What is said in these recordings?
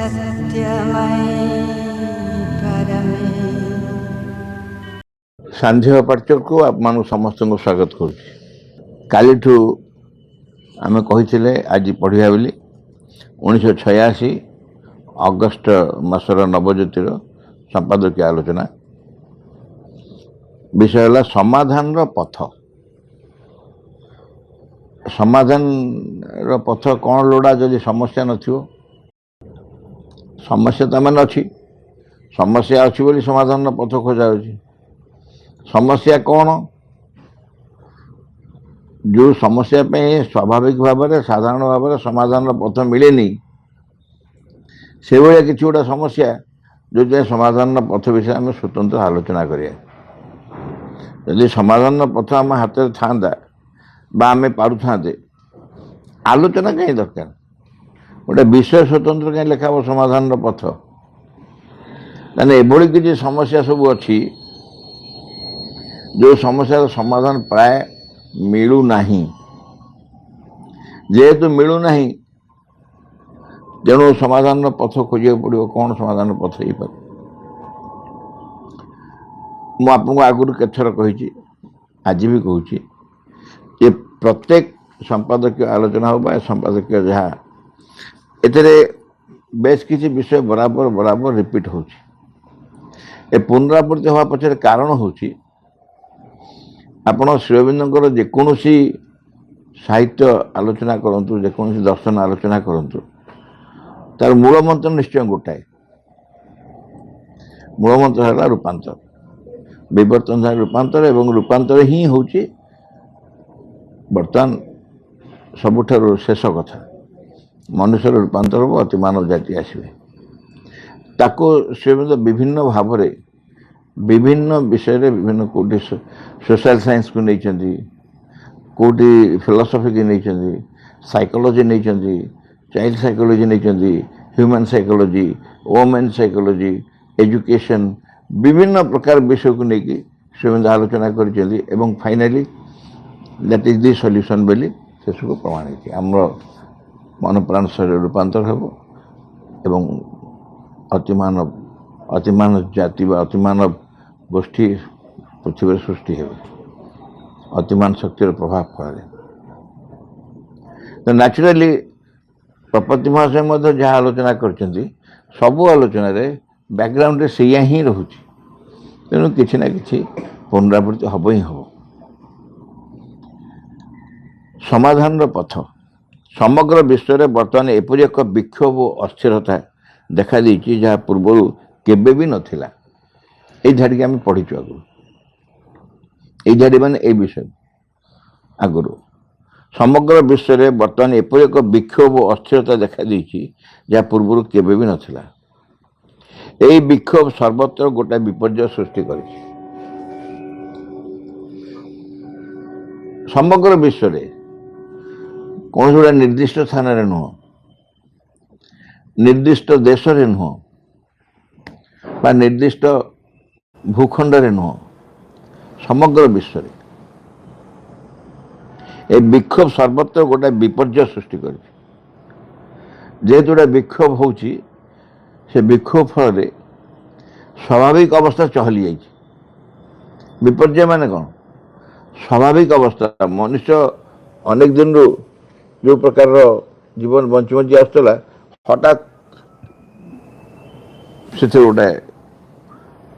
सत्यमयि परमे सांध्य पाठ्य को आप समस्त को स्वागत करुँ। कालीठू आम कही आज पढ़ा बोली 1986 अगस्ट मासर नवज्योतिर संपादकीय आलोचना विषय है समाधान पथ। समाधान पथ कौन लोड़ा जदि समस्या नथिबो समस्या तो मैंने अच्छी समस्या अच्छी बोली समाधान पथ खोजा होची। समस्या कौन जो समस्या पे स्वाभाविक भाव में साधारण भाव में समाधान पथ मिलेनी से भाया किसी गोटे समस्या जो समाधान पथ विषय आम स्वतंत्र आलोचना करिया। यदि समाधान पथ आम हाथ में था आम पार आलोचना कहीं दरकार गोटे विषय स्वतंत्र कहीं लिखा समाधान पथ मैंने एभली किसी समस्या सब अच्छी जो समस्या समाधान प्राय मिलू नहीं जेहेतु मिलू नहीं तेणु समाधान पथ खोजा पड़ो। कौन समाधान पथ हो पार मुझे आपको आगुरी केथर कही आज भी कहूँ ये प्रत्येक संपादकीय आलोचना हो संपादकीय जहाँ एथे बेस किसी विषय बराबर बराबर रिपीट हो पुनरावृत्ति हवा पछरे कारण हूँ आपण श्री अरविंदर जेकोसी साहित्य आलोचना करूँ जेकोसी दर्शन आलोचना करूँ तार मूल मंत्र निश्चय गोटाए मूल मंत्र है रूपांतर विवर्तन रूपांतर एवं रूपांतर ही हूँ बर्तमान सबुठार शेष कथा मनुष्य रूपांतर हम अति मानव जाति आसवे ताको श्री अरविंद विभिन्न भाव में विभिन्न विषय विभिन्न कौटी सोशल साइंस को नहीं कौटी फिलोसफी की नहीं साइकोलॉजी नहीं चाइल्ड साइकोलॉजी नहीं human psychology women psychology education विभिन्न प्रकार विषय को लेकिन श्री आलोचना कर finally that is the solution बोली से सब प्रमाणित आम मन प्राण शरीर रूपांतर हो एवं अतिमानव जाति व अतिमानव गोष्ठी पृथ्वी सृष्टि हो अतिमान शक्तिर प्रभाव फल तो न्याचुराली प्रपति महाशय जहाँ आलोचना कर सबू आलोचन बैकग्राउंड से ही रोचे तेणु किसी ना कि पुनरावृत्ति हम ही हम। समाधान पथ समग्र विश्व में बर्तमान एपरी एक विक्षोभ और अस्थिरता देखा देती जहाँ पूर्व केबे भी नथिला। ये झाड़ी आम पढ़ीचु आगु ये झाड़ी मान ए विषय आगु समग्र विश्व में बर्तमान एपरी एक विक्षोभ और अस्थिरता देखा देती जहाँ पूर्व केबे भी नथिला। यही विक्षोभ सर्वत्र गोटे विपर्य सृष्टि कर समग्र विश्व में कौन गोटे निर्दिष्ट स्थान रे नुह निर्दिष्ट देश रे नुह बा निर्दिष्ट भूखंड रे नुह समग्र विश्व में ए विक्षोभ सर्वत्र गोटे विपर्य सृष्टि कर जेहेतु गोटे विक्षोभ हो से विक्षोभ फल स्वाभाविक अवस्था चहली जाइए। विपर्य माने कौन स्वाभाविक अवस्था मनुष्य अनेक दिन जो प्रकार जीवन बंची बंची आसला हठात से गोटे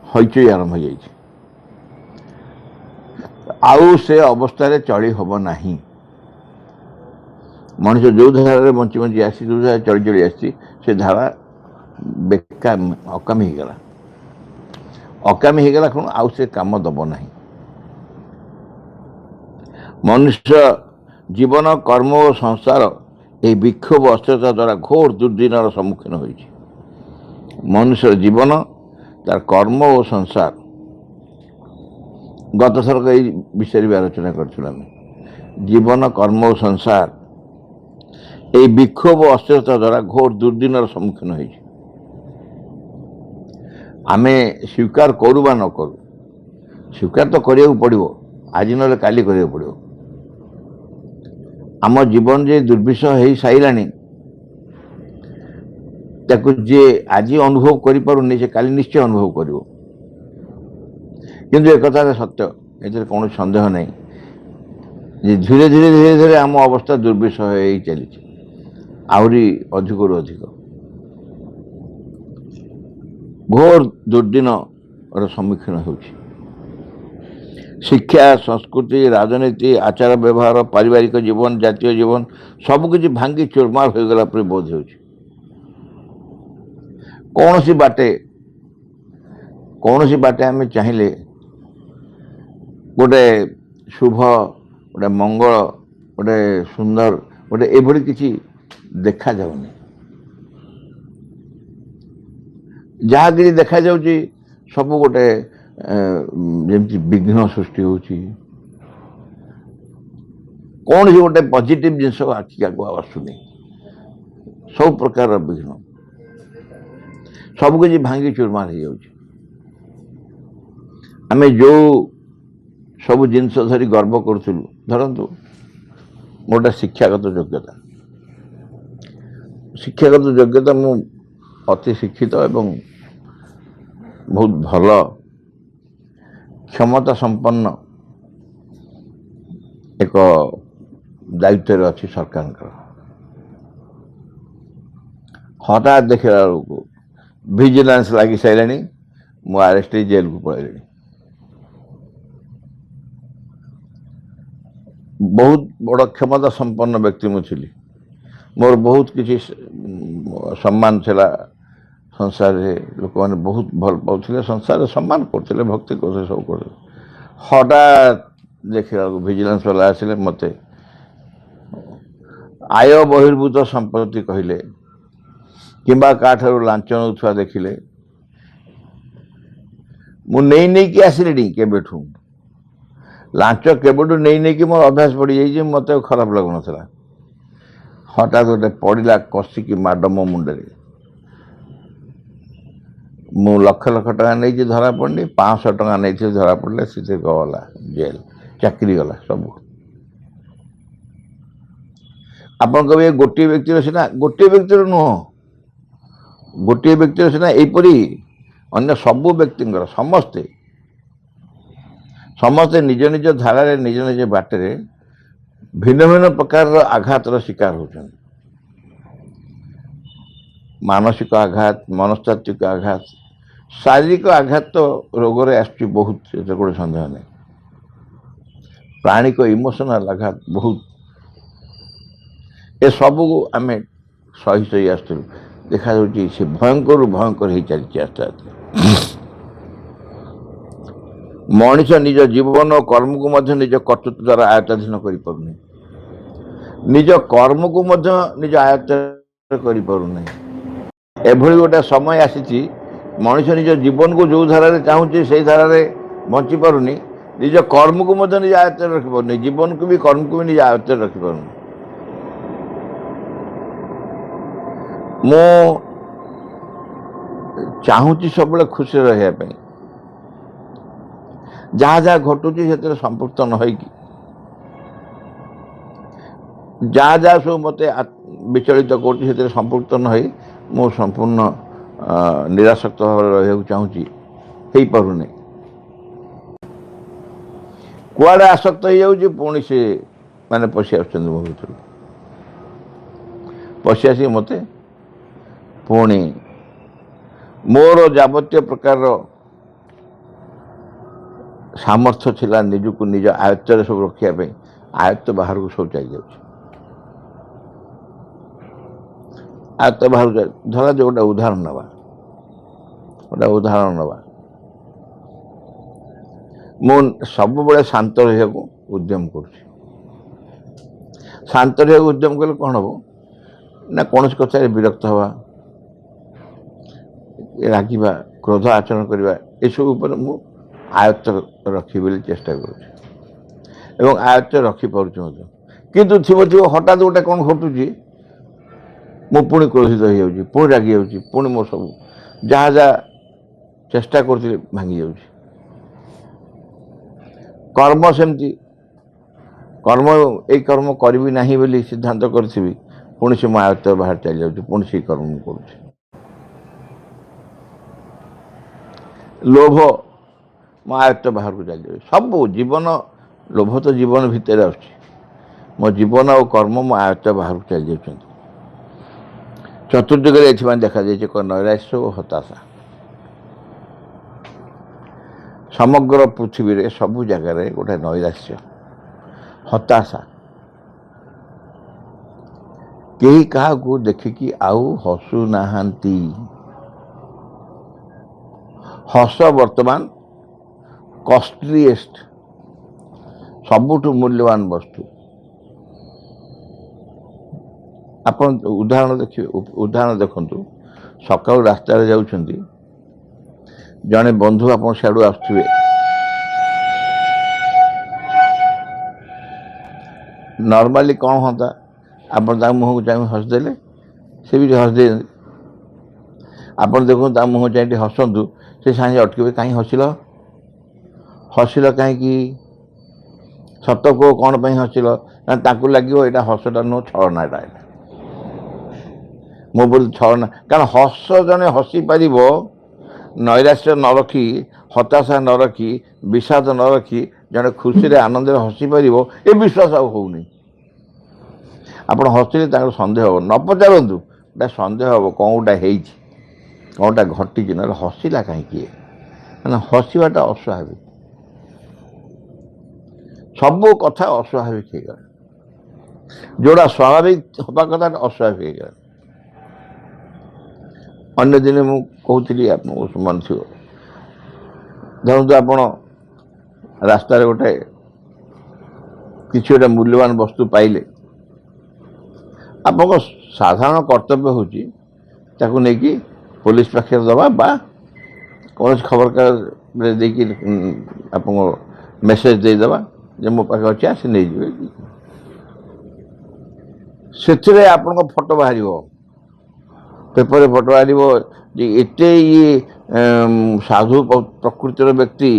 हईचई आरंभ हो आउ से अवस्था चली हम ना मनुष्य जो धारा बंची बंची आसी जो धारा चली चली आसी से धारा बेकार अकामी होगला अकामी होगला कौन आउ से काम दब ना मनुष्य जीवन कर्म और संसार ये विक्षोभ अस्थिरता द्वारा घोर दुर्दिन सम्मुखीन हो मनुष्य जीवन तार कर्म और संसार गत थर विषय भी आलोचना कर जीवन कर्म और संसार ये विक्षोभ अस्थिरता द्वारा घोर दुर्दिन सम्मुखीन हो आमे स्वीकार करू बा न करू स्वीकार तो करिया पड़ो आज ना काली करिया पड़ो आम जीवन जे दुर्विषह हो सारा ताको जे आज अनुभव करें से काली निश्चय अनुभव कर किंतु एक कथा सत्य ए कौन सन्देह नहीं जे धीरे धीरे धीरे धीरे आम अवस्था दुर्विषह हो चली आहरी अधिक अधिक घोर दुर्दिन सम्मुखीन हो शिक्षा संस्कृति राजनीति आचार व्यवहार पारिवारिक जीवन जातीय जीवन सबकि भांगी चुरमार हो गला पर बोध हो कौन सी बाटे आम चाहिए गोटे शुभ गोटे मंगल गोटे सुंदर गोटे एभली किसी देखा जाऊनी जहाँ कि देखा जाऊँगी सब गोटे जमी विघ्न सृष्टि होची कौन सी गोटे पॉजिटिव जिनस आखि आगे आसुनी सब प्रकार विघ्न सब किसी भांगी चूरमार हो जाऊँ आम जो सब जिनस धरी गर्व करूँ धरतु मोटा शिक्षागत योग्यता मु अति शिक्षित एवं बहुत भल क्षमता संपन्न एक दायित्व अच्छी सरकार हठात देखा विजिलेंस लगी सारे मु आरेस्ट जेल को पलैली बहुत बड़ क्षमता संपन्न व्यक्ति मुझे मोर बहुत किसी सम्मान थिला संसार लोक मैंने बहुत भल पाते संसार सम्मान करते भक्ति करते सब कर हठात देखा विजिलेंस वाला आसिले मत आय बहिर्भूत संपत्ति कहले किंबा काठारू लांच नौथुआ देखिले मु नहीं कि आसिले केबेठू लांच केबेठू नहीं कि मोर अभ्यास पड़ जाइए मत खराब लगुन हठात गोटे पड़ा कषिकी माड मो मुंडे मु लक्ष लक्ष टका नहीं धरा पड़नी 500 टका नहीं धरा पड़े से गला जेल चाकरी गला सब आप गोटे व्यक्तिर सीना गोटे व्यक्तिर नुह गोटे व्यक्तिर सीना यहीपरी अन्य सबू व्यक्ति समस्ते समस्ते निज निज धारा निज निज बाटे भिन्न भिन्न प्रकार आघातर शिकार होते मानसिक आघात मनस्तात्विक आघात शारीरिक आघात तो रोग आसुच्ची बहुत गोटे सन्देह नहीं प्राणिक इमोशनल आघात बहुत ए सबू आम सही सही आसलु देखा से भयंकर भयंकर हो चलती आस्ते आस्ते मनीष निज जीवन और कर्म को मध्य निज कर्तृत्व द्वारा आयत्ताधीन कर निज कर्म को मध्य निज आयत्त कर एभली गोटे समय आसी मनीष निज जीवन को जो धारा चाहूँगी से धारा बंची पारुनी निज कर्म को मध्य निज आयत्त रखिपार जीवन को भी कर्म को भी निज आयत्त रखिपार मु चाहूँगी सब खुशी रही जहाँ जहाँ घटुची से संपृक्त न होगी जहाँ जहाँ सब मत विचलित कर संपृक्त न हो मु संपूर्ण निरासक्त भाव रहा चाहूँगी हो पारुनी कुआड़े आसक्त हो जाऊँ पुणी से मैंने पशि आस मो भर पशि आस मत पुणी मोर जावतीय प्रकार सामर्थ्य थिला निजको निज आयत्त सब रखापी आयत्त बाहर को सब चली जाऊँ आयत्त बाहर धरा जो गोटे उदाहरण नवा मु सब बड़े शांत रहा उद्यम कर शांत रहा उद्यम कले कौन हम ना कौन कथा विरक्त हवा रागिबा क्रोध आचरण करवा यू मु आयत्त रखी चेष्टा कर आयत्त रखिपुँ किंतु थो हठात गोटे कौन घटुची मु पुणी क्रोधित हो जाऊँ पुणी रागि जाऊँ पुणी मो सब जहाँ जहाँ चेष्टा कर भांगी जाऊँ कर्म सेमती कर्म यही कर्म करी ना सिद्धांत करी पुणी से मो आयत्त बाहर चली जाऊँ पुणी से कर्म करुँच लोभ मो आयत्त बाहर को चली सब जीवन लोभ तो जीवन भितर आसुची मो जीवन और कर्म मो आयत्त बाहर को चली जाऊँ चतुर्दिग ये देखा जाए नैराश्य और हताशा समग्र पृथ्वी रे सबु जगार गोटे नैराश्य हताशा कहीं क्या देखिकी आउ हसु नाहांती हस वर्तमान कॉस्टलीएस्ट सबुठ मूल्यवान वस्तु आपण उदाहरण देखिए उदाहरण देखंतु सकाळ रास्ता जाउछंती जड़े बंधु आप सियाड़ू आसुवे नॉर्मली कौन होता आप मुँह को चाहिए हसदे से भी हसदे आप देखो मुँह चाहिए हसतु से सागे अटके कहीं हसिल हसिल कहीं सत को कौन पर हसिल ना लगे यहाँ हसटा नुह छलनाटा मो बोल छलना कारण हस जड़े हसी पार नैराश्य न रखी हताशा न रखी विषाद न रखी जड़े खुशी आनंद हसी पार ये विश्वास आनी आप हसिले सन्देह हम न पचारतु गोटा सन्देह हम कौन गोटा कौनटा घटी ना हसिला कहीं मैंने हसवाटा अस्वाभाविक सब कथा अस्वाभाविक हो जोड़ा स्वाभाविक हवा कथा अस्वाभाविक हो अन्य दिन मुझे कहती आपको मन थी धरतु आप रास्त गोटे किसी गोटे मूल्यवान वस्तु पाइले आप साधारण कर्तव्य हूँ नहीं पुलिस पाखे दबा बा कौन खबर कागज देखिए आप मेसेज देदेबा जे मो पाखे अच्छे आसी नहीं से आपण फोटो बाहर पेपर फोटो बाहर एते ये साधु प्रकृतिर व्यक्ति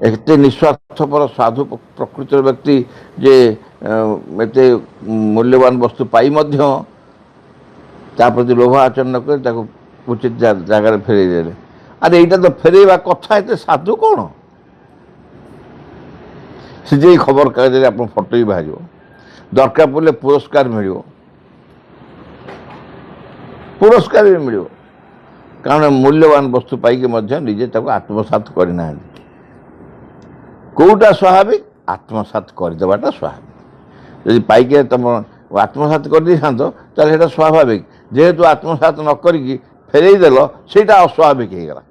एते निस्वार्थपर साधु प्रकृतिर व्यक्ति जे एते मूल्यवान वस्तु पाई मध्य प्रति लोभ आचरण कर उचित जगार फेरे दे अरे यहाँ तो फेरवा कथा एत साधु कौन से खबर कागज आप फोटो भी बाहर दरकार पड़े पुरस्कार मिल पुरस्कार भी मिल कारण मूल्यवान वस्तु पाइक निजे आत्मसात करना कौटा स्वाभाविक आत्मसात करदेवाटा स्वाभाविक यदि पाइक तुम आत्मसात कर दे था स्वाभाविक जेहेतु आत्मसात न करी फेरईदेल से अस्वाभाविक होगा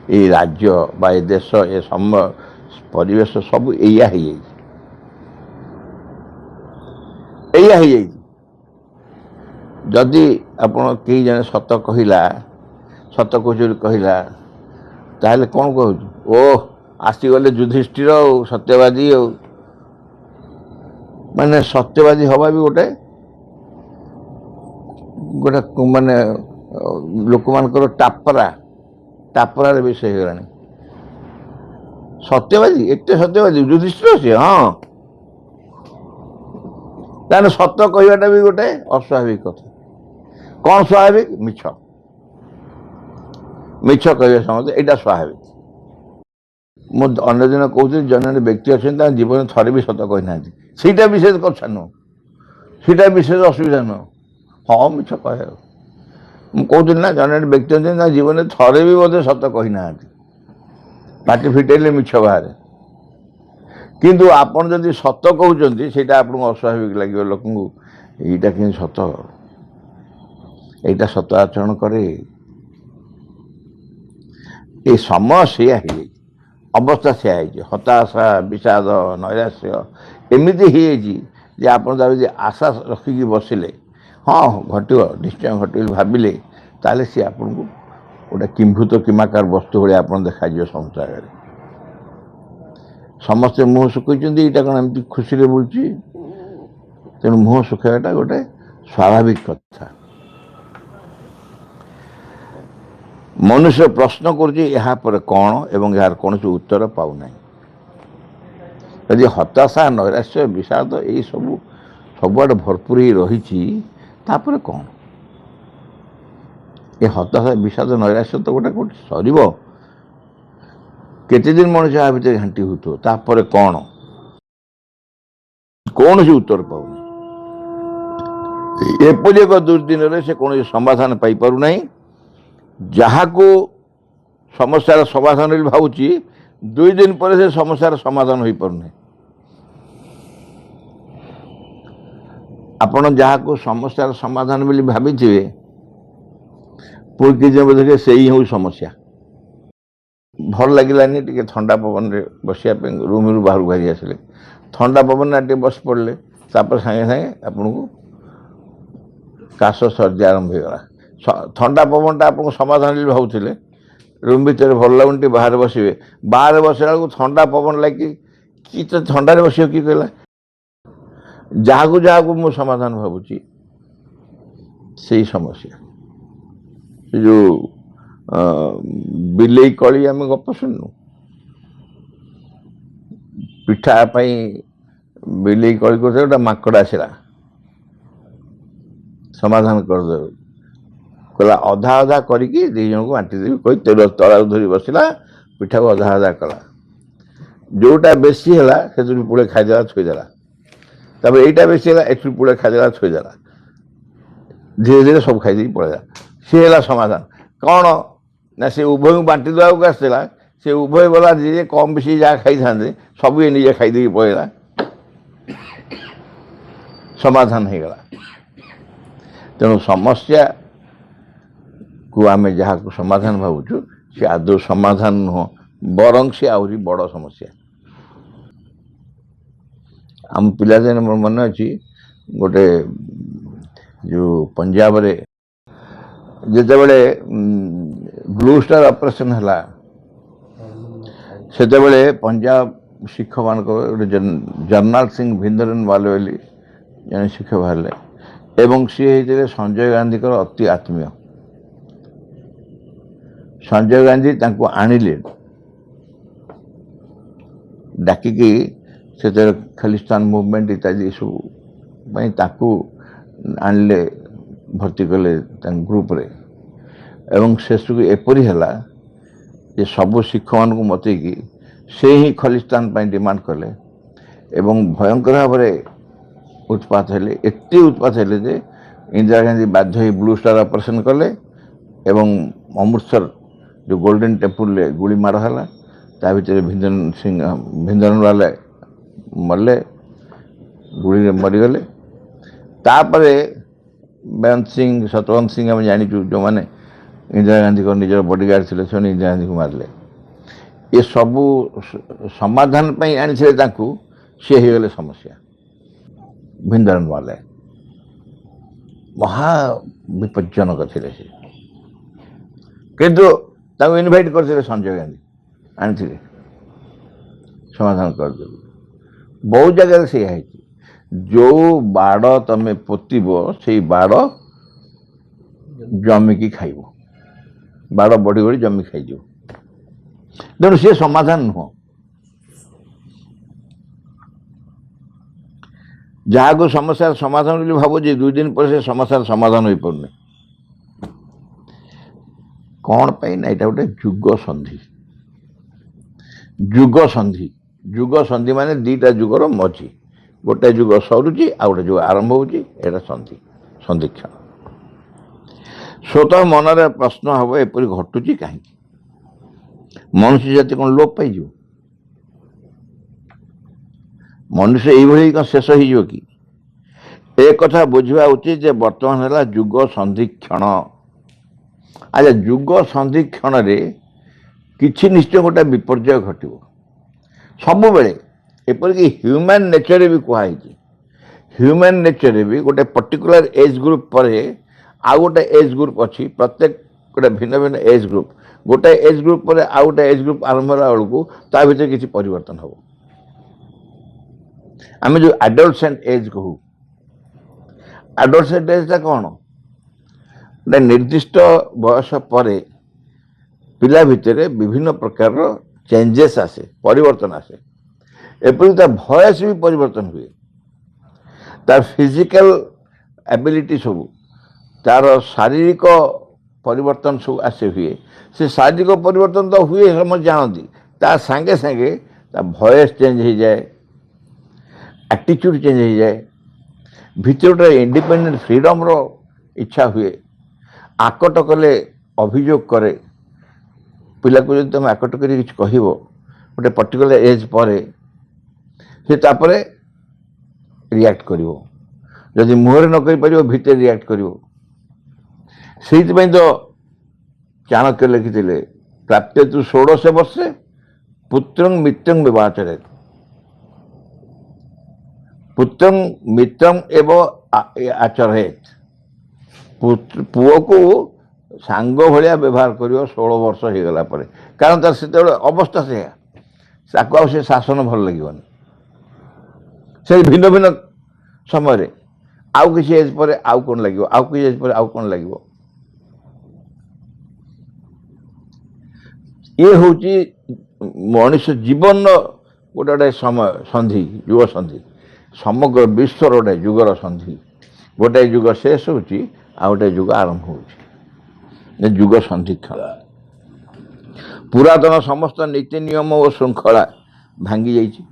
ये राज्य बा ये देश ये समय परिवेश सब या जदि आपण कई जन सत कहला सत कुचुरी कहला ताहले कौन कहूँ ओह आसीगले युधिष्ठिर सत्यवादी माने सत्यवादी हवा भी गोटे गोटे माने लोक मानकर टापरा विषय हो गलानी सत्यवादी एत सत्यवादी युधिष्ठिर से हाँ ताने सत कहवाटा भी गोटे अस्वाभाविक कथा कौन स्वाभाविक मिछ मिछ कह समझते यहाँ स्वाभाविक मुझे अन्य दिन कहते जन व्यक्ति अच्छा जीवन थरे भी सत कहना सीटा विशेष कथा नुह सीटा विशेष असुविधा नुह हाँ मिछ कहे कहती ना जन व्यक्ति अच्छा जीवन थरे भी बोधे सत कहना पार्टी फिटेले मिछ बाहर किंतु आपन जदि सत कहते से आपको अस्वाभाविक लगे लोक यहाँ कि सत यहाँ सत आचरण करे ये समय से अवस्था से हताशा विषाद नैराश्य एमती जे आप आशा रखिकी बसिले हाँ घटो निश्चय घटे भाविले ताले सी आपन को गोटे किंभूत किमाकार वस्तु भाई आप देखा संसार समस्ते मुँह सुखी यहाँ कौन एमती खुशी बुलूँ तेणु मुँह सुखाटा गोटे स्वाभाविक कथा मनुष्य प्रश्न कर कौन एवं यार कौन उत्तर पाऊना यदि हताशा नैराश्य विषाद यही सबुआड़े भरपूर ही रही कौन ଏ ହତାଶା ବିଷାଦ ନୈରାଶ୍ୟ ତ ଗୋଟେ କୋଉଠି ସରିବ? କେତେ ଦିନ ମଣିଷ ଆ ଭିତରେ ଘାଣ୍ଟି ହେଉଥିବ, ତାପରେ କ'ଣ? କୌଣସି ଉତ୍ତର ପାଉନି। ଏପରି ଏକ ଦୁର୍ଦିନରେ ସେ କୌଣସି ସମାଧାନ ପାଇପାରୁନାହିଁ। ଯାହାକୁ ସମସ୍ୟାର ସମାଧାନ ବୋଲି ଭାବୁଛି, 2 ଦିନ ପରେ ସେ ସମସ୍ୟାର ସମାଧାନ ହୋଇପାରୁନାହିଁ। ଆପଣ ଯାହାକୁ ସମସ୍ୟାର ସମାଧାନ ବୋଲି ଭାବିଥିବେ, ପୁଣି କିଛି ବୋଧେ ସେଇ ହେଉଛି ସମସ୍ୟା। ଭଲ ଲାଗିଲାନି, ଟିକେ ଥଣ୍ଡା ପବନରେ ବସିବା ପାଇଁ ରୁମ୍ରୁ ବାହାରକୁ ବାହାରି ଆସିଲେ, ଥଣ୍ଡା ପବନରେ ଟିକେ ବସି ପଡ଼ିଲେ, ତାପରେ ସାଙ୍ଗେ ସାଙ୍ଗେ ଆପଣଙ୍କୁ କାଶ ସର୍ଦ୍ଦି ଆରମ୍ଭ ହୋଇଗଲା। ଥଣ୍ଡା ପବନଟା ଆପଣଙ୍କୁ ସମାଧାନ ବୋଲି ଭାବୁଥିଲେ, ରୁମ୍ ଭିତରେ ଭଲ ଲାଗୁନି, ଟିକେ ବାହାରେ ବସିବେ, ବାହାରେ ବସିଲା ବେଳକୁ ଥଣ୍ଡା ପବନ ଲାଗି କି ତ ଥଣ୍ଡାରେ ବସିବ କିଏ କହିଲା? ଯାହାକୁ ଯାହାକୁ ମୁଁ ସମାଧାନ ଭାବୁଛି ସେଇ ସମସ୍ୟା। ସେ ଯେଉଁ ବିଲେଇ କଳି ଆମେ ଗପ ଶୁଣିନୁ, ପିଠା ପାଇଁ ବିଲେଇ କଳି କରୁଥିଲେ, ଗୋଟେ ମାଙ୍କଡ଼ ଆସିଲା ସମାଧାନ କରିଦେବ, କହିଲା ଅଧା ଅଧା କରିକି 2 ଜଣଙ୍କୁ ବାଣ୍ଟିଦେବି କହି ତଳାକୁ ଧରି ବସିଲା, ପିଠାକୁ ଅଧା ଅଧା କଲା। ଯେଉଁଟା ବେଶୀ ହେଲା ସେଥିରୁ ପୁଳେ ଖାଇଦେଲା, ଥୋଇଦେଲା। ତାପରେ ଏଇଟା ବେଶୀ ହେଲା, ଏଥିରୁ ପୁଳେ ଖାଇଦେଲା, ଥୋଇଦେଲା। ଧୀରେ ଧୀରେ ସବୁ ଖାଇଦେଇକି ପଳେଇଲା। ସିଏ ହେଲା ସମାଧାନ। କ'ଣ ନା ସେ ଉଭୟଙ୍କୁ ବାଣ୍ଟି ଦେବାକୁ ଆସିଥିଲା, ସେ ଉଭୟ ଗଲା, ଯିଏ କମ୍ ବେଶୀ ଯାହା ଖାଇଥାନ୍ତେ ସବୁ ଏ ନିଜେ ଖାଇଦେଇକି ପଳେଇଲା, ସମାଧାନ ହେଇଗଲା। ତେଣୁ ସମସ୍ୟାକୁ ଆମେ ଯାହାକୁ ସମାଧାନ ଭାବୁଛୁ ସେ ଆଦୌ ସମାଧାନ ନୁହଁ, ବରଂ ସେ ଆହୁରି ବଡ଼ ସମସ୍ୟା। ଆମ ପିଲାଦିନେ ମୋର ମନେ ଅଛି, ଗୋଟେ ଯେଉଁ ପଞ୍ଜାବରେ ଯେତେବେଳେ ବ୍ଲୁ ଷ୍ଟାର ଅପରେସନ୍ ହେଲା, ସେତେବେଳେ ପଞ୍ଜାବ ଶିକ୍ଷକମାନଙ୍କର ଗୋଟେ ଜର୍ନାଲ ସିଂ ଭିନ୍ଦରନୱାଲେ ବୋଲି ଜଣେ ଶିକ୍ଷକ ବାହାରିଲେ, ଏବଂ ସିଏ ହେଇଥିଲେ ସଞ୍ଜୟ ଗାନ୍ଧୀଙ୍କର ଅତି ଆତ୍ମୀୟ। ସଞ୍ଜୟ ଗାନ୍ଧୀ ତାଙ୍କୁ ଆଣିଲେ ଡାକିକି, ସେତେବେଳେ ଖାଲିସ୍ତାନ ମୁଭମେଣ୍ଟ ଇତ୍ୟାଦି ଏସବୁ ପାଇଁ ତାକୁ ଆଣିଲେ, ଭର୍ତ୍ତି କଲେ ତାଙ୍କ ଗ୍ରୁପରେ। ଏବଂ ଶେଷକୁ ଏପରି ହେଲା ଯେ ସବୁ ଶିକ୍ଷକମାନଙ୍କୁ ମତେଇକି ସେ ହିଁ ଖଲିସ୍ତାନ ପାଇଁ ଡିମାଣ୍ଡ କଲେ, ଏବଂ ଭୟଙ୍କର ଭାବରେ ଉତ୍ପାତ ହେଲେ। ଏତେ ଉତ୍ପାତ ହେଲେ ଯେ ଇନ୍ଦିରା ଗାନ୍ଧୀ ବାଧ୍ୟ ହୋଇ ବ୍ଲୁ ଷ୍ଟାର ଅପରେସନ୍ କଲେ, ଏବଂ ଅମୃତସର ଯେଉଁ ଗୋଲ୍ଡେନ ଟେମ୍ପୁଲରେ ଗୁଳି ମାଡ଼ ହେଲା, ତା ଭିତରେ ଭିନ୍ଦରନୱାଲେ ମରିଲେ, ଗୁଳିରେ ମରିଗଲେ। ତାପରେ ବେଅନ୍ତ ସିଂ, ସତବନ୍ତ ସିଂ ଆମେ ଜାଣିଛୁ, ଯେଉଁମାନେ ଇନ୍ଦିରା ଗାନ୍ଧୀଙ୍କ ନିଜର ବଡ଼ିଗାର୍ଡ଼ ଥିଲେ, ସେମାନେ ଇନ୍ଦିରା ଗାନ୍ଧୀଙ୍କୁ ମାରିଲେ। ଏସବୁ ସମାଧାନ ପାଇଁ ଆଣିଥିଲେ ତାଙ୍କୁ, ସିଏ ହେଇଗଲେ ସମସ୍ୟା। ଭିନ୍ଦରନୱାଲେ ମହା ବିପଜ୍ଜନକ ଥିଲେ ସେ, କିନ୍ତୁ ତାଙ୍କୁ ଇନଭାଇଟ୍ କରିଥିଲେ ସଞ୍ଜୟ ଗାନ୍ଧୀ, ଆଣିଥିଲେ, ସମାଧାନ କରିଦେବେ। ବହୁ ଜାଗାରେ ସେଇଆ ହେଇଛି। ଯେଉଁ ବାଡ଼ ତମେ ପୋତିବ ସେଇ ବାଡ଼ ଜମିକି ଖାଇବ, ବାଡ଼ ବଢ଼ି ବଢ଼ି ଜମି ଖାଇଯିବ। ତେଣୁ ସେ ସମାଧାନ ନୁହଁ। ଯାହାକୁ ସମସ୍ୟାର ସମାଧାନ ବୋଲି ଭାବୁଛି, 2 ଦିନ ପରେ ସେ ସମସ୍ୟାର ସମାଧାନ ହୋଇପାରୁନି। କ'ଣ ପାଇଁ ନା ଏଇଟା ଗୋଟେ ଯୁଗ ସନ୍ଧି। ଯୁଗ ସନ୍ଧି, ଯୁଗ ସନ୍ଧି ମାନେ 2ଟା ଯୁଗର ମଝି, ଗୋଟେ ଯୁଗ ସରୁଛି ଆଉ ଗୋଟେ ଯୁଗ ଆରମ୍ଭ ହେଉଛି, ଏଇଟା ସନ୍ଧି, ସନ୍ଧିକ୍ଷଣ। ସ୍ୱତଃ ମନରେ ପ୍ରଶ୍ନ ହେବ, ଏପରି ଘଟୁଛି କାହିଁକି? ମନୁଷ୍ୟ ଜାତି କ'ଣ ଲୋପ ପାଇଯିବ? ମନୁଷ୍ୟ ଏଇଭଳି କ'ଣ ଶେଷ ହେଇଯିବ କି? ଏ କଥା ବୁଝିବା ଉଚିତ ଯେ ବର୍ତ୍ତମାନ ହେଲା ଯୁଗ ସନ୍ଧିକ୍ଷଣ। ଆଚ୍ଛା, ଯୁଗ ସନ୍ଧିକ୍ଷଣରେ କିଛି ନିଶ୍ଚୟ ଗୋଟେ ବିପର୍ଯ୍ୟୟ ଘଟିବ ସବୁବେଳେ। ଏପରିକି ହ୍ୟୁମାନ୍ ନେଚରରେ ବି କୁହାହେଇଛି, ହ୍ୟୁମାନ୍ ନେଚରରେ ବି ଗୋଟେ ପର୍ଟିକୁଲାର ଏଜ୍ ଗ୍ରୁପ୍ ପରେ ଆଉ ଗୋଟେ ଏଜ୍ ଗ୍ରୁପ୍ ଅଛି, ପ୍ରତ୍ୟେକ ଗୋଟେ ଭିନ୍ନ ଭିନ୍ନ ଏଜ୍ ଗ୍ରୁପ୍। ଗୋଟେ ଏଜ୍ ଗ୍ରୁପ୍ ପରେ ଆଉ ଗୋଟେ ଏଜ୍ ଗ୍ରୁପ୍ ଆରମ୍ଭ ହେଲା ବେଳକୁ ତା ଭିତରେ କିଛି ପରିବର୍ତ୍ତନ ହେବ। ଆମେ ଯେଉଁ ଆଡଲ୍ଟସେଣ୍ଟ ଏଜ୍ କହୁ, ଆଡଲ୍ଟସେଣ୍ଟ ଏଜ୍ଟା କ'ଣ? ଗୋଟେ ନିର୍ଦ୍ଦିଷ୍ଟ ବୟସ ପରେ ପିଲା ଭିତରେ ବିଭିନ୍ନ ପ୍ରକାରର ଚେଞ୍ଜେସ୍ ଆସେ, ପରିବର୍ତ୍ତନ ଆସେ। ଏପରି ତା ଭଏସ୍ ବି ପରିବର୍ତ୍ତନ ହୁଏ, ତାର ଫିଜିକାଲ ଆବିଲିଟି ସବୁ, ତାର ଶାରୀରିକ परिवर्तन सब आसे हुए से शारीरिक परिवर्तन तो हुए समझ जानती ता सांगे सांगे ता वॉइस चेंज हो जाए एटीट्यूड चेंज हो जाए भितर गोटे इंडिपेंडेंट फ्रीडम रो इच्छा हुए आकट कले अभियोग करे पिला को जब तुम आकट कर कह गोटे पर्टिकुलर एज पर से तापरे रिएक्ट करिवो जदि मुहर न कहि परिवो भितर रिएक्ट करिवो सेइतपई तो चाणक्य लिखिथिले प्राप्ते तु 16 वर्षे पुत्रं मित्रं विवाचरेत् पुत्रं मित्रं एव आचरेत् पुओ को सांग भाया व्यवहार करिवो 16 वर्ष हो गला परे कारण तार से अवस्था से शासन भल लगे से भिन्न भिन्न समय आउ किसी एज पर आउ कौन लगे आउ किसी एज पर आउ कौन लगे ये हूँ मनुष्य जीवन गोटे गोटे समय संधि युग संधि समग्र विश्वर गोटे जुगर संधि गोटे युग शेष हो गोटे युग आरंभ हो युग संधिक्षण पुरातन समस्त नीति नियम और श्रृंखला भांगी जाइए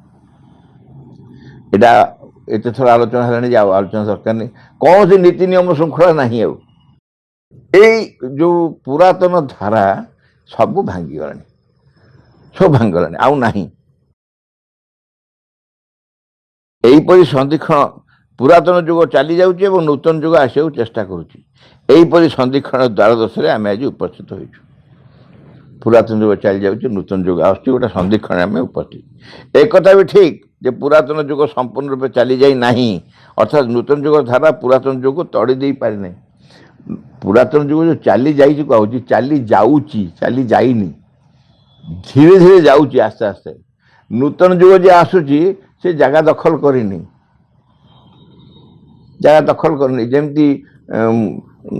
एत थर आलोचना है आलोचना दरकार नहीं कौन सी नीति नियम श्रृंखला नहीं जो पुरातन धारा सब भांगी गलानी सब भांगलानी आउ नहीं यहीपरि संधिक्षण पुरातन युग चली जाऊँगी और नूतन युग आसो चेष्टा करुँपरि संधिक्षण द्वारदर्श आम आज उपस्थित हो पुरातन युग चली जाऊँगी नूतन युग आस गोटे संधिक्षण आम उपस्थित एक कथा भी ठीक जे पुरातन युग संपूर्ण रूप चली जाई नहीं अर्थात नूतन युग धारा पुरातन युग तड़ी दे पारि नहीं पुरातन युग जो चली जाइए कहूँ चली जाऊँगी चली जाइनी धीरे धीरे जाऊँगी आस्ते आस्ते नूतन युग जे आसूची से जगह दखल करनी जगह दखल करनी जमती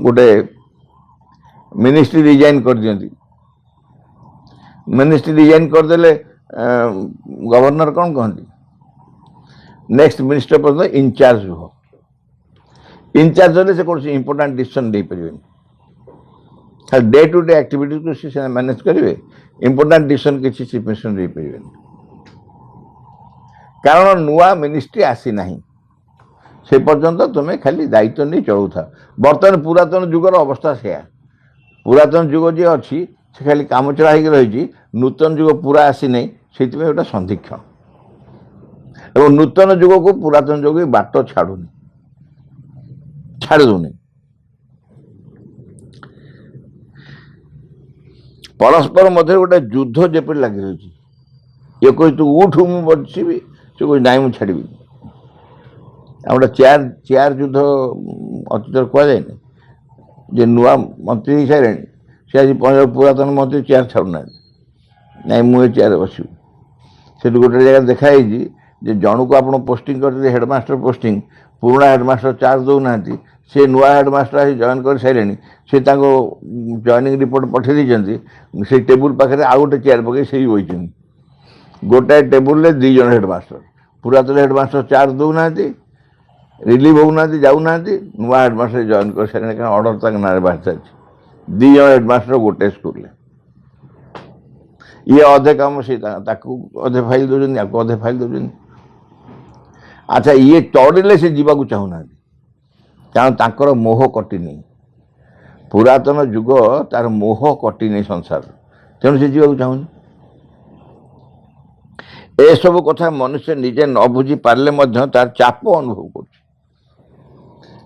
गोटे मिनिस्ट्री रिजाइन कर दियंती मिनिस्ट्री रिजाइन करदे गवर्नर कौन कहती नेक्स्ट मिनिस्टर पर इनचार्ज रुह इनचार्ज होने से कौन सी इंपोर्टाट डिसीजन दे पारे खाली डे टू डे एक्टिविटी को सी मैनेज करेंगे इंपोर्टाट डिसीजन किसी चीफ मिनिस्टर दे पारे कारण नुआ मिनिस्ट्री आसी नहीं से पर्यंत तुम्हें खाली दायित्व नहीं चलू था बर्तमान पुरातन जुगर अवस्था से पुरातन जुग जी अच्छी से खाली काम चला रही नूतन जुग पूरा आसी नहीं से गोटे संधिक्षण और नूतन जुग को पुरातन जुग बाट छाड़ूनी छाड़ दूनी परस्पर मध्य गोटे युद्ध जेपरी लगी रही ये कोई तू उठ मु बचबी से कोई नाई मुझे छाड़ी गोटे चेयर चेयर युद्ध अतीत कहुए जे नुआ मंत्री हो सारे सी आज पुरातन मंत्री चेयर छाड़ूना नाई मुझे चेयर बसबी से गोटे जगह देखाई जे जन को आप पोस्टिंग करते हेडमास्टर पोस्टिंग पुराना हेडमास्टर चार्ज दौना से नुआ हेडमास्टर जॉइन कर सारे से जॉइनिंग रिपोर्ट पठे दी से टेबुल पाखे आउ गोटे चेयर पकई से बही गोटाए टेबुल दी जन हेडमास्टर पुरातन हेडमास्टर चार्ज दौना रिलीव होना जाऊना नुआ हेडमास्टर जॉइन कर सारे क्या अर्डर तक ना बाहर सारी दी जन हेडमास्टर गोटे स्कूल ये अधे कम से अधे फाइल दौरान या अधे फाइल दौरान अच्छा ये तड़े से जावाक चाहूना कारण तांकर मोह कटिनी पुरातन युग तार मोह कटिनी संसार तेणु से जावाक चाहूनी ए सब कथा मनुष्य निजे न बुझी पारे तार चाप अनुभव कर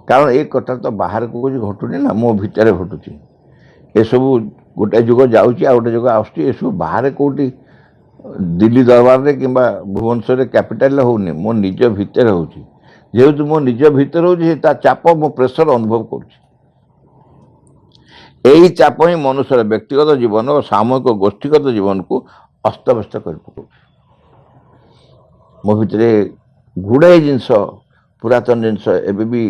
कारण एक कथा तो बाहर को कुछ घटुनी ना मो भितर घटुची ए सब गोटे जुग जाऊँगी आ गोटे जुग आसुच्ची बाहर कौटी दिल्ली दरबार में कि भुवनेश्वर कैपिटाल होनी मो निज भितर होतु मो निज भितर हो चाप मो प्रेसर अनुभव कर चाप ही मनुष्य व्यक्तिगत जीवन और सामूहिक गोष्ठीगत जीवन को अस्तव्यस्त कर मो भितर गुड़ाए जिनस पुरातन जिनस एवं भी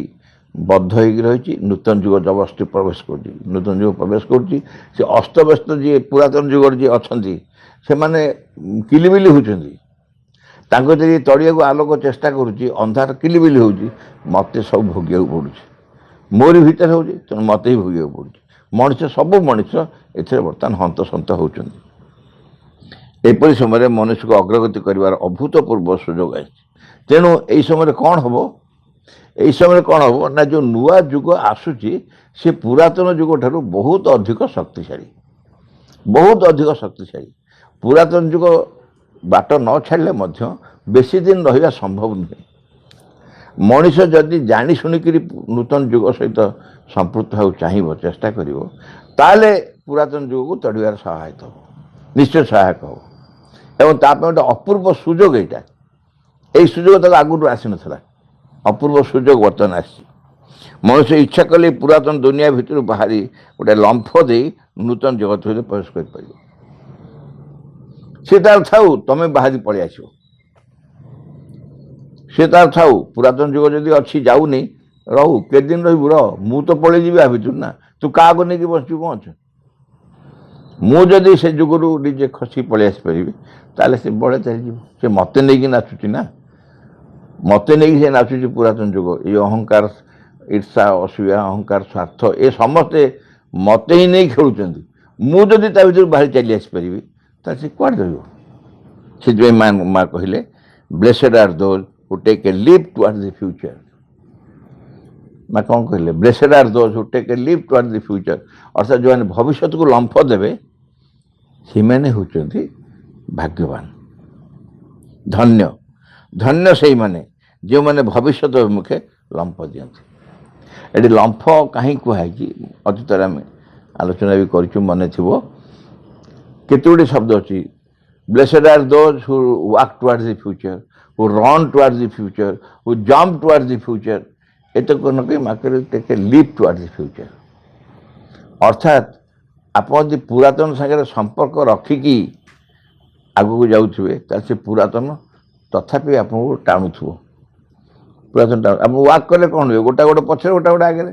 बद्ध हो रही नूतन जुग जबरदस्ती प्रवेश कर नूतन जुग प्रवेश कर अस्तव्यस्त जी पुरातन जुगर जी अच्छा से माने किलिबिली होती तड़िया को आलोक चेष्टा करुँची अंधार किलिबिली हो मत सब भोग पड़ू मोरी भितर हो मत ही भोग पड़ू ମଣିଷ ସବୁ ମଣିଷ ଏଥିରେ ବର୍ତ୍ତମାନ ହନ୍ତସନ୍ତ ହେଉଛନ୍ତି। ଏପରି ସମୟରେ ମନୁଷ୍ୟକୁ ଅଗ୍ରଗତି କରିବାର ଅଭୂତପୂର୍ବ ସୁଯୋଗ ଆସିଛି। ତେଣୁ ଏହି ସମୟରେ କ'ଣ ହେବ? ଏହି ସମୟରେ କ'ଣ ହେବ ନା ଯେଉଁ ନୂଆ ଯୁଗ ଆସୁଛି ସେ ପୁରାତନ ଯୁଗ ଠାରୁ ବହୁତ ଅଧିକ ଶକ୍ତିଶାଳୀ, ବହୁତ ଅଧିକ ଶକ୍ତିଶାଳୀ। ପୁରାତନ ଯୁଗ ବାଟ ନ ଛାଡ଼ିଲେ ମଧ୍ୟ ବେଶୀ ଦିନ ରହିବା ସମ୍ଭବ ନୁହେଁ। ମଣିଷ ଯଦି ଜାଣି ଶୁଣିକିରି ନୂତନ ଯୁଗ ସହିତ ସମ୍ପୃକ୍ତ ହେବାକୁ ଚାହିଁବ, ଚେଷ୍ଟା କରିବ, ତାହେଲେ ପୁରାତନ ଯୁଗକୁ ତଡ଼ିବାର ସହାୟକ ହେବ, ନିଶ୍ଚୟ ସହାୟକ ହେବ। ଏବଂ ତା ପାଇଁ ଗୋଟେ ଅପୂର୍ବ ସୁଯୋଗ ଏଇଟା। ଏଇ ସୁଯୋଗ ତାକୁ ଆଗରୁ ଆସିନଥିଲା, ଅପୂର୍ବ ସୁଯୋଗ ବର୍ତ୍ତମାନ ଆସିଛି। ମଣିଷ ଇଚ୍ଛା କଲେ ପୁରାତନ ଦୁନିଆ ଭିତରୁ ବାହାରି ଗୋଟେ ଲମ୍ଫ ଦେଇ ନୂତନ ଜଗତ ଭିତରେ ପ୍ରବେଶ କରିପାରିବ। ସେ ତାର ଥାଉ, ତମେ ବାହାରି ପଳେଇ ଆସିବ। ସେ ତାର ଥାଉ, ପୁରାତନ ଯୁଗ ଯଦି ଅଛି ଯାଉନି, ରହୁ, କେତେ ଦିନ ରହିବୁ, ରହ, ମୁଁ ତ ପଳେଇ ଯିବି ଆ ଭିତରୁ ନା, ତୁ କାହାକୁ ନେଇକି ବସିଛୁ କ'ଣ ଅଛି? ମୁଁ ଯଦି ସେ ଯୁଗରୁ ନିଜେ ଖସି ପଳେଇ ଆସିପାରିବି ତାହେଲେ ସେ ବଳେ ଚାଲିଯିବ। ସେ ମୋତେ ନେଇକି ନାଚୁଛି ନା, ମୋତେ ନେଇକି ସେ ନାଚୁଛି ପୁରାତନ ଯୁଗ। ଏଇ ଅହଙ୍କାର, ଈର୍ଷା, ଅସୂୟା, ଅହଙ୍କାର, ସ୍ୱାର୍ଥ, ଏ ସମସ୍ତେ ମୋତେ ହିଁ ନେଇ ଖେଳୁଛନ୍ତି। ମୁଁ ଯଦି ତା ଭିତରୁ ବାହାରି ଚାଲି ଆସିପାରିବି ତାହେଲେ ସେ କୁଆଡ଼େ ରହିବ? ସେଥିପାଇଁ ମା କହିଲେ blessed are those who take a leap toward the future. ମା କ'ଣ କହିଲେ? Blessed are those who take a leap toward the future. ଅର୍ଥାତ୍ ଯେଉଁମାନେ ଭବିଷ୍ୟତକୁ ଲମ୍ଫ ଦେବେ ସେମାନେ ହେଉଛନ୍ତି ଭାଗ୍ୟବାନ, ଧନ୍ୟ। ଧନ୍ୟ ସେଇମାନେ ଯେଉଁମାନେ ଭବିଷ୍ୟତ ଅଭିମୁଖେ ଲମ୍ଫ ଦିଅନ୍ତି। ଏଠି ଲମ୍ଫ କାହିଁକି କୁହାହେଇଛି? ଅତୀତରେ ଆମେ ଆଲୋଚନା ବି କରିଛୁ, ମନେ ଥିବ। କେତେ ଗୁଡ଼ିଏ ଶବ୍ଦ ଅଛି। Blessed are those who walk toward the future, who run toward the future, who jump toward the future. ଏତକ ନକହି market take a leap toward the future. ଅର୍ଥାତ୍ ଆପଣ ଯଦି ପୁରାତନ ସାଙ୍ଗରେ ସମ୍ପର୍କ ରଖିକି ଆଗକୁ ଯାଉଥିବେ ତାହେଲେ ସେ ପୁରାତନ ତଥାପି ଆପଣଙ୍କୁ ଟାଣୁଥିବ। ପୁରାତନ ଟାଣୁ। ଆପଣ ୱାକ୍ କଲେ କ'ଣ ହୁଏ? ଗୋଟା ଗୋଟେ ପଛରେ, ଗୋଟା ଗୋଟେ ଆଗରେ।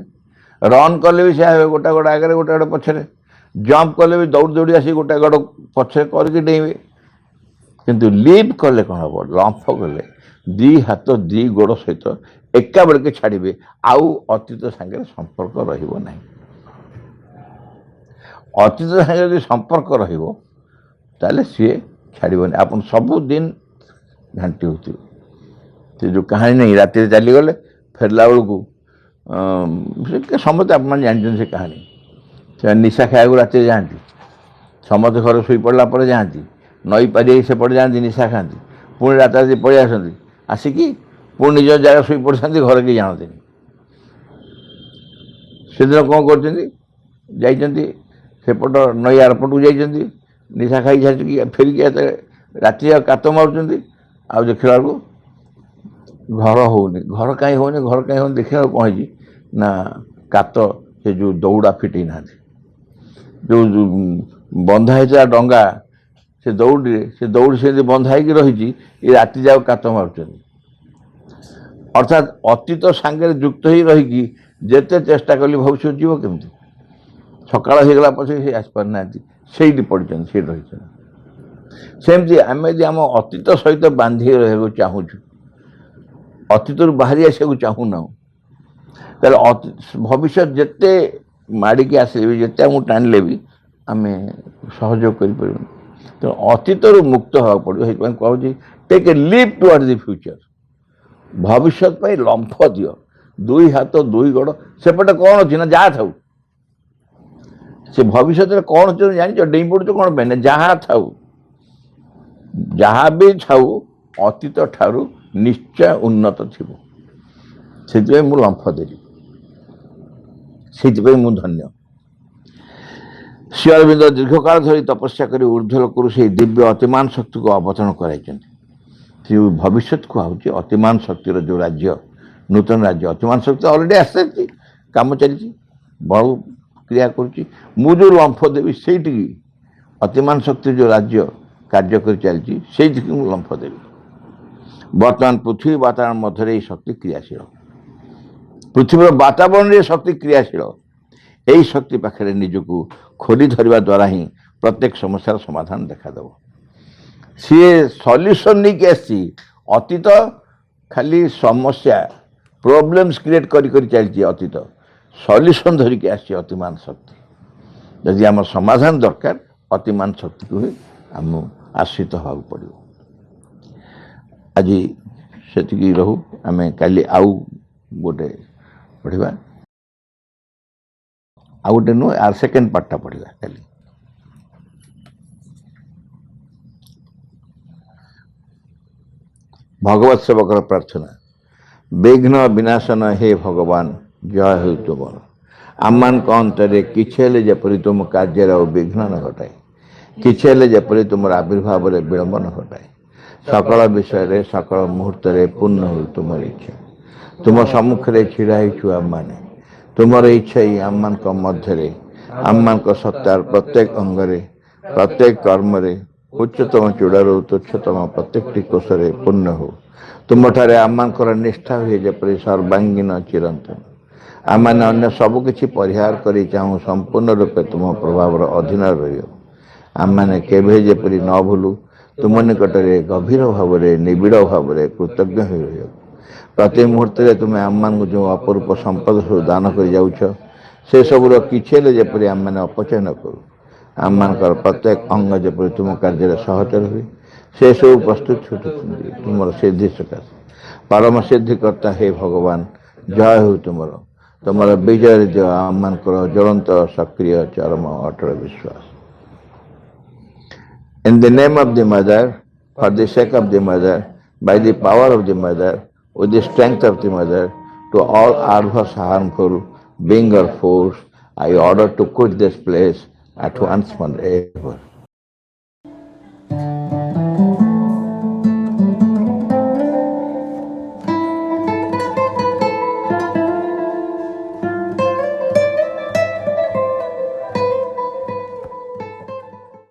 ରନ୍ କଲେ ବି ସେୟା ହୁଏ, ଗୋଟା ଗୋଟେ ଆଗରେ, ଗୋଟା ଗୋଟେ ପଛରେ। ଜମ୍ପ କଲେ ବି ଦୌଡ଼ି ଦୌଡ଼ି ଆସି ଗୋଟା ଗୋଡ଼ ପଛରେ କରିକି ଡେଇଁବେ। କିନ୍ତୁ ଲିପ୍ କଲେ କ'ଣ ହେବ? ଲମ୍ଫ କଲେ ଦୁଇ ହାତ ଦୁଇ ଗୋଡ଼ ସହିତ ଏକାବେଳକେ ଛାଡ଼ିବେ, ଆଉ ଅତୀତ ସାଙ୍ଗରେ ସମ୍ପର୍କ ରହିବ ନାହିଁ। ଅତୀତ ସାଙ୍ଗେ ଯଦି ସମ୍ପର୍କ ରହିବ ତାହେଲେ ସିଏ ଛାଡ଼ିବନି। ଆପଣ ସବୁଦିନ ଘାଣ୍ଟି ହେଉଥିବେ। ସେ ଯେଉଁ କାହାଣୀ ନାହିଁ, ରାତିରେ ଚାଲିଗଲେ ଫେରିଲା ବେଳକୁ ସେ ସମସ୍ତେ ଆପଣମାନେ ଜାଣିଛନ୍ତି ସେ କାହାଣୀ। ସେମାନେ ନିଶା ଖାଇବାକୁ ରାତିରେ ଯାଆନ୍ତି, ସମସ୍ତେ ଘରେ ଶୋଇପଡ଼ିଲା ପରେ ଯାଆନ୍ତି, ନଈ ପାରି ହେଇ ସେପଟେ ଯାଆନ୍ତି, ନିଶା ଖାଆନ୍ତି, ପୁଣି ରାତାରାତି ପଳେଇ ଆସନ୍ତି, ଆସିକି ପୁଣି ନିଜ ଜାଗା ଶୋଇପଡ଼ିଥାନ୍ତି, ଘରେ କେହି ଜାଣନ୍ତିନି। ସେଦିନ କ'ଣ କରୁଛନ୍ତି? ଯାଇଛନ୍ତି ସେପଟ ନଈ ଆରପଟକୁ ଯାଇଛନ୍ତି, ନିଶା ଖାଇ ସାରିକି ଫେରିକି ରାତି ଆଉ କାତ ମାରୁଛନ୍ତି। ଆଉ ଦେଖିଲା ବେଳକୁ ଘର ହେଉନି। ଘର କାହିଁ ହେଉନି ଦେଖିଲା ବେଳକୁ କ'ଣ ହେଇଛି ନା କାତ ସେ ଯେଉଁ ଦୌଡ଼ା ଫିଟେଇ ନାହାନ୍ତି। ଯେଉଁ ବନ୍ଧା ହେଇଥିଲା ଡଙ୍ଗା, ସେ ଦୌଡ଼ି ସେମିତି ବନ୍ଧା ହେଇକି ରହିଛି, ଏ ରାତି ଯାକ କାତ ମାରୁଛନ୍ତି। ଅର୍ଥାତ୍ ଅତୀତ ସାଙ୍ଗରେ ଯୁକ୍ତ ହେଇ ରହିକି ଯେତେ ଚେଷ୍ଟା କଲି ଭବିଷ୍ୟତ ଯିବ କେମିତି? ସକାଳ ହେଇଗଲା ପଛେ ସେ ଆସିପାରୁନାହାନ୍ତି, ସେଇଠି ପଡ଼ିଛନ୍ତି, ସେଇଠି ରହିଛନ୍ତି। ସେମିତି ଆମେ ଯଦି ଆମ ଅତୀତ ସହିତ ବାନ୍ଧି ରହିବାକୁ ଚାହୁଁଛୁ, ଅତୀତରୁ ବାହାରି ଆସିବାକୁ ଚାହୁଁନାହୁଁ, ତାହେଲେ ଭବିଷ୍ୟତ ଯେତେ ମାଡ଼ିକି ଆସିଲେ ବି, ଯେତେ ଆମକୁ ଟାଣିଲେ ବି ଆମେ ସହଯୋଗ କରିପାରିବୁନି। ତେଣୁ ଅତୀତରୁ ମୁକ୍ତ ହେବାକୁ ପଡ଼ିବ। ସେଇଥିପାଇଁ କହୁଛି take a leap toward the future. ଭବିଷ୍ୟତ ପାଇଁ ଲମ୍ଫ ଦିଅ, ଦୁଇ ହାତ ଦୁଇ ଗୋଡ଼। ସେପଟେ କ'ଣ ଅଛି ନା ଯାହା ଥାଉ, ସେ ଭବିଷ୍ୟତରେ କ'ଣ ଅଛି ଜାଣିଛ? ଡେଇଁ ପଡ଼ୁଛ କ'ଣ ପାଇଁ ନା ଯାହା ଥାଉ, ଯାହା ବି ଥାଉ ଅତୀତ ଠାରୁ ନିଶ୍ଚୟ ଉନ୍ନତ ଥିବ। ସେଥିପାଇଁ ମୁଁ ଲମ୍ଫ ଦେଲି, ସେଥିପାଇଁ ମୁଁ ଧନ୍ୟ। ଶ୍ରୀ ଅରବିନ୍ଦ ଦୀର୍ଘକାଳ ଧରି ତପସ୍ୟା କରି ଊର୍ଦ୍ଧ୍ୱ ଲୋକରୁ ସେହି ଦିବ୍ୟ ଅତିମାନ ଶକ୍ତିକୁ ଅବତରଣ କରାଇଛନ୍ତି। ସେ ଭବିଷ୍ୟତକୁ ହେଉଛି ଅତିମାନ ଶକ୍ତିର ଯେଉଁ ରାଜ୍ୟ, ନୂତନ ରାଜ୍ୟ। ଅତିମାନ ଶକ୍ତି ଅଲରେଡ଼ି ଆସିସାରିଛି, କାମ ଚାଲିଛି, ବଳ କ୍ରିୟା କରୁଛି। ମୁଁ ଯେଉଁ ଲମ୍ଫ ଦେବି ସେଇଠିକି, ଅତିମାନ ଶକ୍ତି ଯେଉଁ ରାଜ୍ୟ କାର୍ଯ୍ୟ କରି ଚାଲିଛି ସେଇଠିକି ମୁଁ ଲମ୍ଫ ଦେବି। ବର୍ତ୍ତମାନ ପୃଥିବୀ ବାତାବରଣ ମଧ୍ୟରେ ଏହି ଶକ୍ତି କ୍ରିୟାଶୀଳ। ପୃଥିବୀର ବାତାବରଣରେ ଶକ୍ତି କ୍ରିୟାଶୀଳ। ଏହି ଶକ୍ତି ପାଖରେ ନିଜକୁ ଖୋଲି ଧରିବା ଦ୍ୱାରା ହିଁ ପ୍ରତ୍ୟେକ ସମସ୍ୟାର ସମାଧାନ ଦେଖାଦେବ। ସିଏ ସଲ୍ୟୁସନ୍ ନେଇକି ଆସିଛି। ଅତୀତ ଖାଲି ସମସ୍ୟା, ପ୍ରୋବ୍ଲେମ୍ସ କ୍ରିଏଟ୍ କରି ଚାଲିଛି। ଅତୀତ ସଲ୍ୟୁସନ୍ ଧରିକି ଆସିଛି ଅତିମାନ ଶକ୍ତି। ଯଦି ଆମର ସମାଧାନ ଦରକାର ଅତିମାନ ଶକ୍ତିକୁ ହିଁ ଆମ ଆଶ୍ରିତ ହେବାକୁ ପଡ଼ିବ। ଆଜି ସେତିକି ରହୁ, ଆମେ କାଲି ଆଉ ଗୋଟେ ପଢ଼ିବା, ଆଉ ଗୋଟେ ନୁହେଁ ଆର ସେକେଣ୍ଡ ପାର୍ଟଟା ପଢ଼ିବା କାଲି। ଭଗବତ ସେବକର ପ୍ରାର୍ଥନା। ବିଘ୍ନ ବିନାଶନ ହେ ଭଗବାନ, ଜୟ ହେଉ ତୁମର। ଆମମାନଙ୍କ ଅନ୍ତରେ କିଛି ହେଲେ ଯେପରି ତୁମ କାର୍ଯ୍ୟରେ ଆଉ ବିଘ୍ନ ନ ଘଟାଏ, କିଛି ହେଲେ ଯେପରି ତୁମର ଆବିର୍ଭାବରେ ବିଳମ୍ବ ନ ଘଟାଏ। ସକଳ ବିଷୟରେ ସକଳ ମୁହୂର୍ତ୍ତରେ ପୂର୍ଣ୍ଣ ହେଉ ତୁମର ଇଚ୍ଛା। ତୁମ ସମ୍ମୁଖରେ ଛିଡ଼ା ହେଇଛୁ ଆମମାନେ। ତୁମର ଇଚ୍ଛା ହିଁ ଆମମାନଙ୍କ ମଧ୍ୟରେ, ଆମମାନଙ୍କ ସତ୍ତାର ପ୍ରତ୍ୟେକ ଅଙ୍ଗରେ, ପ୍ରତ୍ୟେକ କର୍ମରେ, ଉଚ୍ଚତମ ଚୂଡ଼ାରୁ ତୁଚ୍ଛତମ ପ୍ରତ୍ୟେକଟି କୋଷରେ ପୂର୍ଣ୍ଣ ହେଉ। ତୁମଠାରେ ଆମମାନଙ୍କର ନିଷ୍ଠା ହୁଏ ଯେପରି ସର୍ବାଙ୍ଗୀନ ଚିରନ୍ତନ। ଆମମାନେ ଅନ୍ୟ ସବୁକିଛି ପରିହାର କରି ଚାହୁଁ ସମ୍ପୂର୍ଣ୍ଣ ରୂପେ ତୁମ ପ୍ରଭାବର ଅଧୀନରେ ରହିବ। ଆମମାନେ କେବେ ଯେପରି ନ ଭୁଲୁ ତୁମ ନିକଟରେ ଗଭୀର ଭାବରେ ନିବିଡ଼ ଭାବରେ କୃତଜ୍ଞ ହୋଇ ରହିବ। ପ୍ରତି ମୁହୂର୍ତ୍ତରେ ତୁମେ ଆମମାନଙ୍କୁ ଯେଉଁ ଅପରୂପ ସମ୍ପଦ ସବୁ ଦାନ କରି ଯାଉଛ, ସେସବୁର କିଛି ହେଲେ ଯେପରି ଆମମାନେ ଅପଚୟ ନ କରୁ। ଆମମାନଙ୍କର ପ୍ରତ୍ୟେକ ଅଙ୍ଗ ଯେପରି ତୁମ କାର୍ଯ୍ୟରେ ସହଚର ହୁଏ, ସେସବୁ ପ୍ରସ୍ତୁତ ଛୁଟୁଛନ୍ତି ତୁମର ସିଦ୍ଧି ସକାଶେ। ପରମ ସିଦ୍ଧିକର୍ତ୍ତା ହେ ଭଗବାନ, ଜୟ ହେଉ ତୁମର। ତୁମର ବିଜୟରେ ଦିଅ ଆମମାନଙ୍କର ଜ୍ୱଳନ୍ତ ସକ୍ରିୟ ଚରମ ଅଟଳ ବିଶ୍ୱାସ। In the name of the Mother, for the sake of the Mother, by the power of the Mother, with the strength of the Mother, to all adverse, harmful being or force, I order to quit this place at once forever.